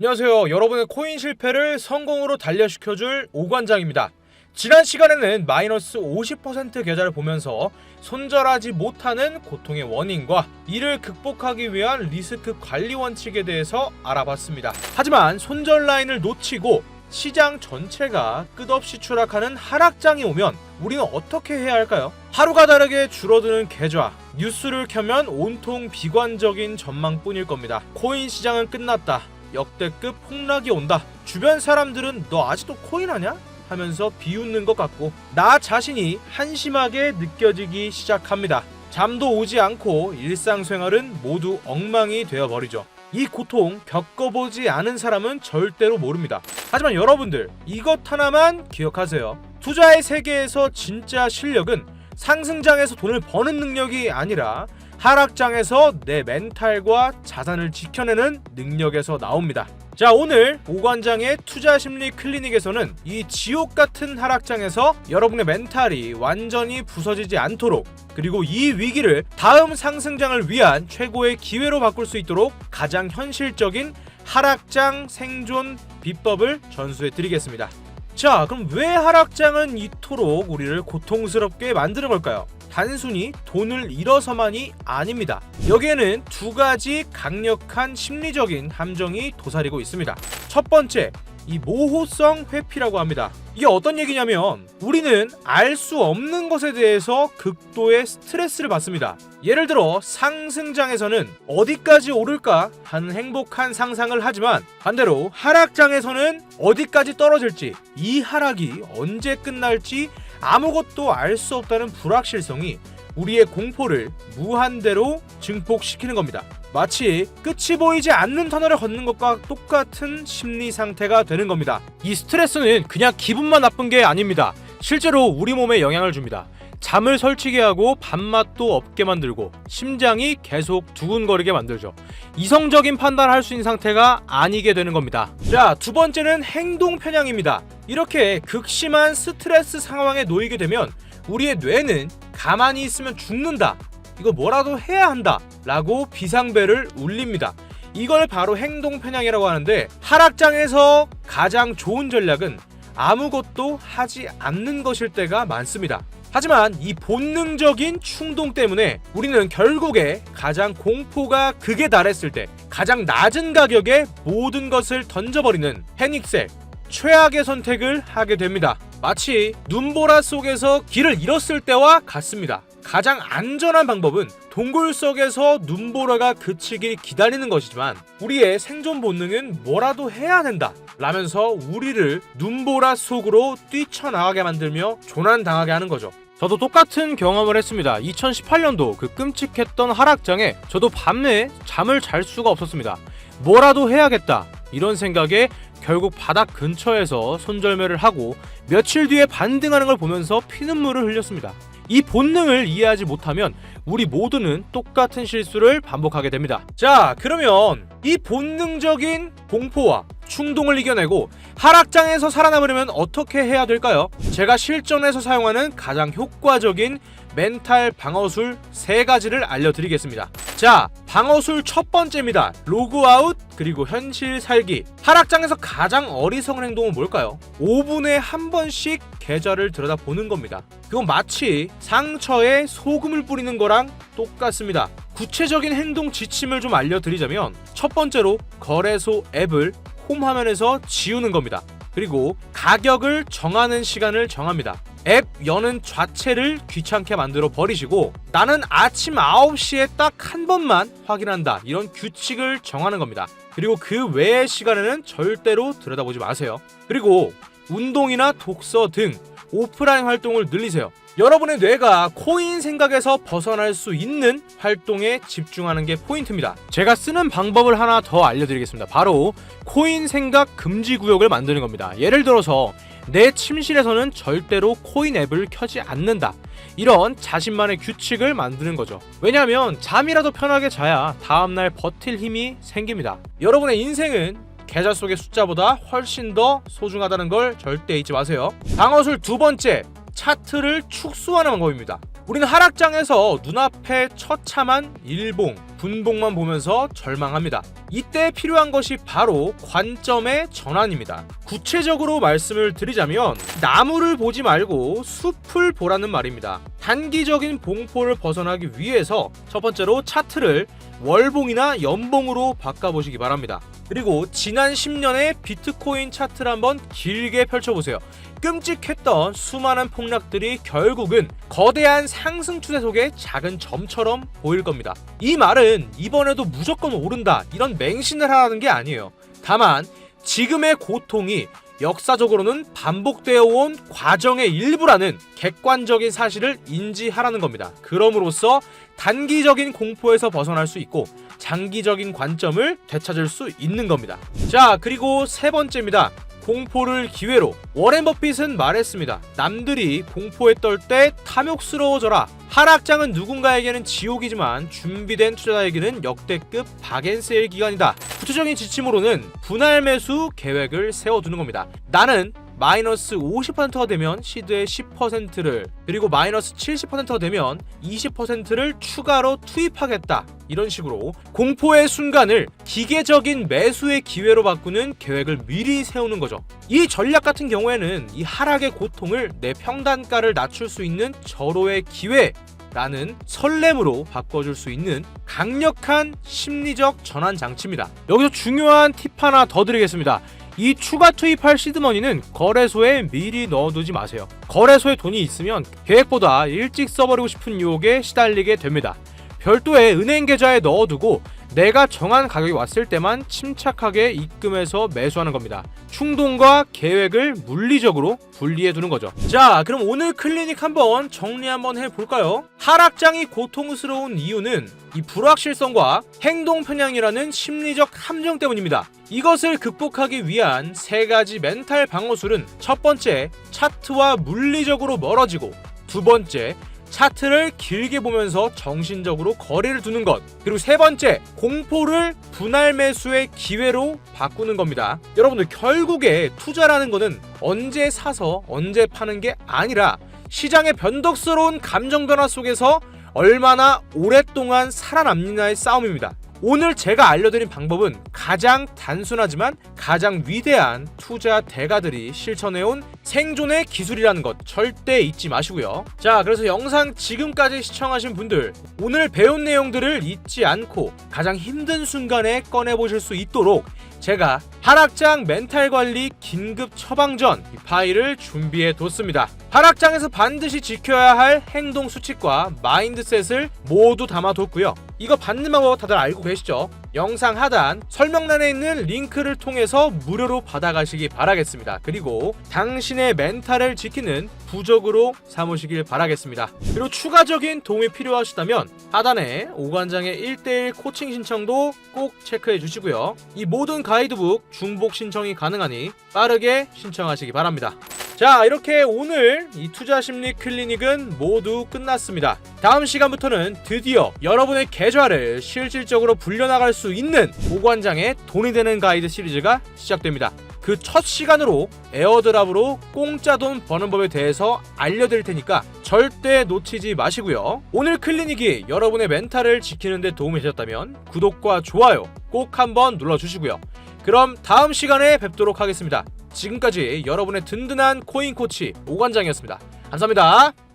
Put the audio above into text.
안녕하세요. 여러분의 코인 실패를 성공으로 단련시켜줄 오관장입니다. 지난 시간에는 마이너스 50% 계좌를 보면서 손절하지 못하는 고통의 원인과 이를 극복하기 위한 리스크 관리 원칙에 대해서 알아봤습니다. 하지만 손절 라인을 놓치고 시장 전체가 끝없이 추락하는 하락장이 오면 우리는 어떻게 해야 할까요? 하루가 다르게 줄어드는 계좌, 뉴스를 켜면 온통 비관적인 전망뿐일 겁니다. 코인 시장은 끝났다. 역대급 폭락이 온다. 주변 사람들은 너 아직도 코인 하냐? 하면서 비웃는 것 같고 나 자신이 한심하게 느껴지기 시작합니다. 잠도 오지 않고 일상생활은 모두 엉망이 되어버리죠. 이 고통 겪어보지 않은 사람은 절대로 모릅니다. 하지만 여러분들 이것 하나만 기억하세요. 투자의 세계에서 진짜 실력은 상승장에서 돈을 버는 능력이 아니라 하락장에서 내 멘탈과 자산을 지켜내는 능력에서 나옵니다. 자, 오늘 오관장의 투자심리 클리닉에서는 이 지옥같은 하락장에서 여러분의 멘탈이 완전히 부서지지 않도록, 그리고 이 위기를 다음 상승장을 위한 최고의 기회로 바꿀 수 있도록 가장 현실적인 하락장 생존 비법을 전수해 드리겠습니다. 자, 그럼 왜 하락장은 이토록 우리를 고통스럽게 만드는 걸까요? 단순히 돈을 잃어서만이 아닙니다. 여기에는 두 가지 강력한 심리적인 함정이 도사리고 있습니다. 첫 번째, 이 모호성 회피라고 합니다. 이게 어떤 얘기냐면 우리는 알 수 없는 것에 대해서 극도의 스트레스를 받습니다. 예를 들어 상승장에서는 어디까지 오를까 하는 행복한 상상을 하지만 반대로 하락장에서는 어디까지 떨어질지, 이 하락이 언제 끝날지 아무것도 알 수 없다는 불확실성이 우리의 공포를 무한대로 증폭시키는 겁니다. 마치 끝이 보이지 않는 터널을 걷는 것과 똑같은 심리 상태가 되는 겁니다. 이 스트레스는 그냥 기분만 나쁜 게 아닙니다. 실제로 우리 몸에 영향을 줍니다. 잠을 설치게 하고 밥맛도 없게 만들고 심장이 계속 두근거리게 만들죠. 이성적인 판단을 할 수 있는 상태가 아니게 되는 겁니다. 자, 두 번째는 행동 편향입니다. 이렇게 극심한 스트레스 상황에 놓이게 되면 우리의 뇌는 가만히 있으면 죽는다, 이거 뭐라도 해야 한다 라고 비상벨을 울립니다. 이걸 바로 행동 편향이라고 하는데, 하락장에서 가장 좋은 전략은 아무것도 하지 않는 것일 때가 많습니다. 하지만 이 본능적인 충동 때문에 우리는 결국에 가장 공포가 극에 달했을 때 가장 낮은 가격에 모든 것을 던져버리는 패닉셀, 최악의 선택을 하게 됩니다. 마치 눈보라 속에서 길을 잃었을 때와 같습니다. 가장 안전한 방법은 동굴 속에서 눈보라가 그치길 기다리는 것이지만 우리의 생존 본능은 뭐라도 해야 된다 라면서 우리를 눈보라 속으로 뛰쳐나가게 만들며 조난당하게 하는 거죠. 저도 똑같은 경험을 했습니다. 2018년도 그 끔찍했던 하락장에 저도 밤내 잠을 잘 수가 없었습니다. 뭐라도 해야겠다 이런 생각에 결국 바닥 근처에서 손절매를 하고 며칠 뒤에 반등하는 걸 보면서 피눈물을 흘렸습니다. 이 본능을 이해하지 못하면 우리 모두는 똑같은 실수를 반복하게 됩니다. 자, 그러면 이 본능적인 공포와 충동을 이겨내고 하락장에서 살아남으려면 어떻게 해야 될까요? 제가 실전에서 사용하는 가장 효과적인 멘탈 방어술 3가지를 알려드리겠습니다. 자, 방어술 첫 번째입니다. 로그아웃 그리고 현실 살기. 하락장에서 가장 어리석은 행동은 뭘까요? 5분에 한 번씩 계좌를 들여다보는 겁니다. 그건 마치 상처에 소금을 뿌리는 거랑 똑같습니다. 구체적인 행동 지침을 좀 알려드리자면 첫 번째로 거래소 앱을 홈 화면에서 지우는 겁니다. 그리고 가격을 정하는 시간을 정합니다. 앱 여는 자체를 귀찮게 만들어 버리시고 나는 아침 9시에 딱 한 번만 확인한다, 이런 규칙을 정하는 겁니다. 그리고 그 외의 시간에는 절대로 들여다보지 마세요. 그리고 운동이나 독서 등 오프라인 활동을 늘리세요. 여러분의 뇌가 코인 생각에서 벗어날 수 있는 활동에 집중하는 게 포인트입니다. 제가 쓰는 방법을 하나 더 알려드리겠습니다. 바로 코인 생각 금지 구역을 만드는 겁니다. 예를 들어서 내 침실에서는 절대로 코인 앱을 켜지 않는다, 이런 자신만의 규칙을 만드는 거죠. 왜냐하면 잠이라도 편하게 자야 다음날 버틸 힘이 생깁니다. 여러분의 인생은 계좌 속의 숫자보다 훨씬 더 소중하다는 걸 절대 잊지 마세요. 방어술 두 번째, 차트를 축소하는 방법입니다. 우린 하락장에서 눈앞에 처참한 일봉, 분봉만 보면서 절망합니다. 이때 필요한 것이 바로 관점의 전환입니다. 구체적으로 말씀을 드리자면 나무를 보지 말고 숲을 보라는 말입니다. 단기적인 봉포를 벗어나기 위해서 첫 번째로 차트를 월봉이나 연봉으로 바꿔보시기 바랍니다. 그리고 지난 10년의 비트코인 차트를 한번 길게 펼쳐보세요. 끔찍했던 수많은 폭락들이 결국은 거대한 상승 추세 속의 작은 점처럼 보일 겁니다. 이 말은 이번에도 무조건 오른다 이런 맹신을 하라는 게 아니에요. 다만 지금의 고통이 역사적으로는 반복되어 온 과정의 일부라는 객관적인 사실을 인지하라는 겁니다. 그럼으로써 단기적인 공포에서 벗어날 수 있고 장기적인 관점을 되찾을 수 있는 겁니다. 자, 그리고 세 번째입니다. 공포를 기회로. 워렌 버핏은 말했습니다. 남들이 공포에 떨 때 탐욕스러워져라. 하락장은 누군가에게는 지옥이지만 준비된 투자자에게는 역대급 박앤세일 기간이다. 구체적인 지침으로는 분할 매수 계획을 세워두는 겁니다. 나는 마이너스 50%가 되면 시드의 10%를, 그리고 마이너스 70%가 되면 20%를 추가로 투입하겠다. 이런 식으로 공포의 순간을 기계적인 매수의 기회로 바꾸는 계획을 미리 세우는 거죠. 이 전략 같은 경우에는 이 하락의 고통을 내 평단가를 낮출 수 있는 절호의 기회라는 설렘으로 바꿔줄 수 있는 강력한 심리적 전환 장치입니다. 여기서 중요한 팁 하나 더 드리겠습니다. 이 추가 투입할 시드머니는 거래소에 미리 넣어두지 마세요. 거래소에 돈이 있으면 계획보다 일찍 써버리고 싶은 유혹에 시달리게 됩니다. 별도의 은행 계좌에 넣어두고 내가 정한 가격이 왔을 때만 침착하게 입금해서 매수하는 겁니다. 충동과 계획을 물리적으로 분리해 두는 거죠. 자, 그럼 오늘 클리닉 한번 정리 한번 해볼까요? 하락장이 고통스러운 이유는 이 불확실성과 행동 편향이라는 심리적 함정 때문입니다. 이것을 극복하기 위한 세 가지 멘탈 방어술은 첫 번째, 차트와 물리적으로 멀어지고, 두 번째, 차트를 길게 보면서 정신적으로 거리를 두는 것, 그리고 세 번째, 공포를 분할 매수의 기회로 바꾸는 겁니다. 여러분들, 결국에 투자라는 거는 언제 사서 언제 파는 게 아니라 시장의 변덕스러운 감정 변화 속에서 얼마나 오랫동안 살아남느냐의 싸움입니다. 오늘 제가 알려드린 방법은 가장 단순하지만 가장 위대한 투자 대가들이 실천해온 생존의 기술이라는 것 절대 잊지 마시고요. 자, 그래서 영상 지금까지 시청하신 분들, 오늘 배운 내용들을 잊지 않고 가장 힘든 순간에 꺼내보실 수 있도록 제가 하락장 멘탈 관리 긴급 처방전 이 파일을 준비해 뒀습니다. 하락장에서 반드시 지켜야 할 행동 수칙과 마인드셋을 모두 담아뒀고요. 이거 받는 방법 다들 알고 계시죠? 영상 하단 설명란에 있는 링크를 통해서 무료로 받아가시기 바라겠습니다. 그리고 당신의 멘탈을 지키는 부적으로 삼으시길 바라겠습니다. 그리고 추가적인 도움이 필요하시다면 하단에 오관장의 1:1 코칭 신청도 꼭 체크해 주시고요. 이 모든 가이드북 중복 신청이 가능하니 빠르게 신청하시기 바랍니다. 자, 이렇게 오늘 이 투자심리 클리닉은 모두 끝났습니다. 다음 시간부터는 드디어 여러분의 계좌를 실질적으로 불려나갈 수 있는 오관장의 돈이 되는 가이드 시리즈가 시작됩니다. 그 첫 시간으로 에어드랍으로 공짜 돈 버는 법에 대해서 알려드릴 테니까 절대 놓치지 마시고요. 오늘 클리닉이 여러분의 멘탈을 지키는 데 도움이 되셨다면 구독과 좋아요 꼭 한번 눌러주시고요. 그럼 다음 시간에 뵙도록 하겠습니다. 지금까지 여러분의 든든한 코인 코치 오관장이었습니다. 감사합니다.